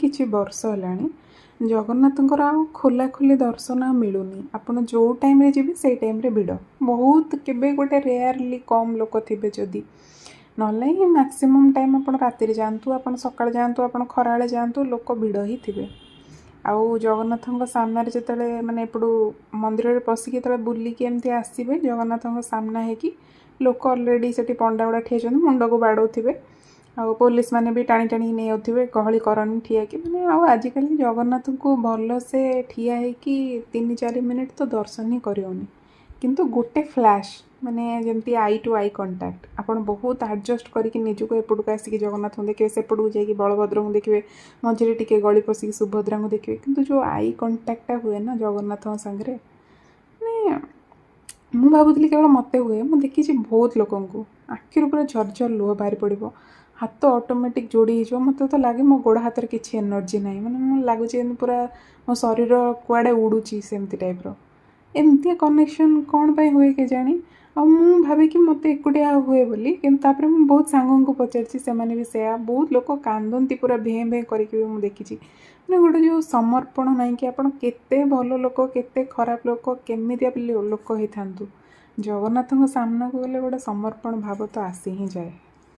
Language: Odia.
କିଛି ବର୍ଷ ହେଲାଣି ଜଗନ୍ନାଥଙ୍କର ଆଉ ଖୋଲାଖୋଲି ଦର୍ଶନ ଆଉ ମିଳୁନି। ଆପଣ ଯେଉଁ ଟାଇମ୍ରେ ଯିବେ ସେଇ ଟାଇମ୍ରେ ଭିଡ଼ ବହୁତ, କେବେ ଗୋଟେ ରେୟାରଲି କମ୍ ଲୋକ ଥିବେ ଯଦି, ନହେଲେ ହିଁ ମ୍ୟାକ୍ସିମମ୍ ଟାଇମ୍ ଆପଣ ରାତିରେ ଯାଆନ୍ତୁ, ଆପଣ ସକାଳେ ଯାଆନ୍ତୁ, ଆପଣ ଖରାବେଳେ ଯାଆନ୍ତୁ, ଲୋକ ଭିଡ଼ ହିଁ ଥିବେ। ଆଉ ଜଗନ୍ନାଥଙ୍କ ସାମ୍ନାରେ ଯେତେବେଳେ ମାନେ ଏପଟୁ ମନ୍ଦିରରେ ପଶିକି ଯେତେବେଳେ ବୁଲିକି ଏମିତି ଆସିବେ, ଜଗନ୍ନାଥଙ୍କ ସାମ୍ନା ହେଇକି ଲୋକ ଅଲରେଡ଼ି ସେଠି ପଣ୍ଡା ଗୁଡ଼ା ଠିଆ ହେଇଛନ୍ତି, ମୁଣ୍ଡକୁ ବାଡ଼ଉଥିବେ, ଆଉ ପୋଲିସ ମାନେ ବି ଟାଣି ଟାଣିକି ନେଇଯାଉଥିବେ, ଗହଳି କରନି ଠିଆ ହେଇକି। ମାନେ ଆଉ ଆଜିକାଲି ଜଗନ୍ନାଥଙ୍କୁ ଭଲସେ ଠିଆ ହେଇକି 3-4 ମିନିଟ୍ ତ ଦର୍ଶନ ହିଁ କରିହେଉନି। କିନ୍ତୁ ଗୋଟେ ଫ୍ଲାଶ୍, ମାନେ ଯେମିତି ଆଇ ଟୁ ଆଇ କଣ୍ଟାକ୍ଟ, ଆପଣ ବହୁତ ଆଡ଼ଜଷ୍ଟ କରିକି ନିଜକୁ ଏପଟକୁ ଆସିକି ଜଗନ୍ନାଥଙ୍କୁ ଦେଖିବେ, ସେପଟକୁ ଯାଇକି ବଳଭଦ୍ରଙ୍କୁ ଦେଖିବେ, ମଝିରେ ଟିକେ ଗଳି ପଶିକି ସୁଭଦ୍ରାଙ୍କୁ ଦେଖିବେ, କିନ୍ତୁ ଯେଉଁ ଆଇ କଣ୍ଟାକ୍ଟଟା ହୁଏ ନା ଜଗନ୍ନାଥଙ୍କ ସାଙ୍ଗରେ, ମାନେ ମୁଁ ଭାବୁଥିଲି କେବଳ ମୋତେ ହୁଏ, ମୁଁ ଦେଖିଛି ବହୁତ ଲୋକଙ୍କୁ ଆଖିରୁ ପୁରା ଝରଝର ଲୁହ ବାହାରି ପଡ଼ିବ, ହାତ ଅଟୋମେଟିକ୍ ଯୋଡ଼ି ହେଇଯିବ। ମୋତେ ତ ଲାଗେ ମୋ ଗୋଡ଼ ହାତରେ କିଛି ଏନର୍ଜି ନାହିଁ, ମାନେ ମୁଁ ଲାଗୁଛି ଯେମିତି ପୁରା ମୋ ଶରୀର କୁଆଡ଼େ ଉଡ଼ୁଛି ସେମିତି ଟାଇପ୍ର। ଏମିତିଆ କନେକ୍ସନ୍ କ'ଣ ପାଇଁ ହୁଏ କେଜାଣି। ଆଉ ମୁଁ ଭାବିକି ମୋତେ ଏକୁଟିଆ ହୁଏ ବୋଲି, କିନ୍ତୁ ତାପରେ ମୁଁ ବହୁତ ସାଙ୍ଗଙ୍କୁ ପଚାରିଛି, ସେମାନେ ବି ସେୟା, ବହୁତ ଲୋକ କାନ୍ଦନ୍ତି ପୁରା ଭେଁ ଭେଁ କରିକି ବି ମୁଁ ଦେଖିଛି। ମାନେ ଗୋଟେ ଯେଉଁ ସମର୍ପଣ ନାହିଁ କି, ଆପଣ କେତେ ଭଲ ଲୋକ କେତେ ଖରାପ ଲୋକ କେମିତିଆ ଲୋକ ହେଇଥାନ୍ତୁ, ଜଗନ୍ନାଥଙ୍କ ସାମ୍ନାକୁ ଗଲେ ଗୋଟେ ସମର୍ପଣ ଭାବ ତ ଆସି ହିଁ ଯାଏ।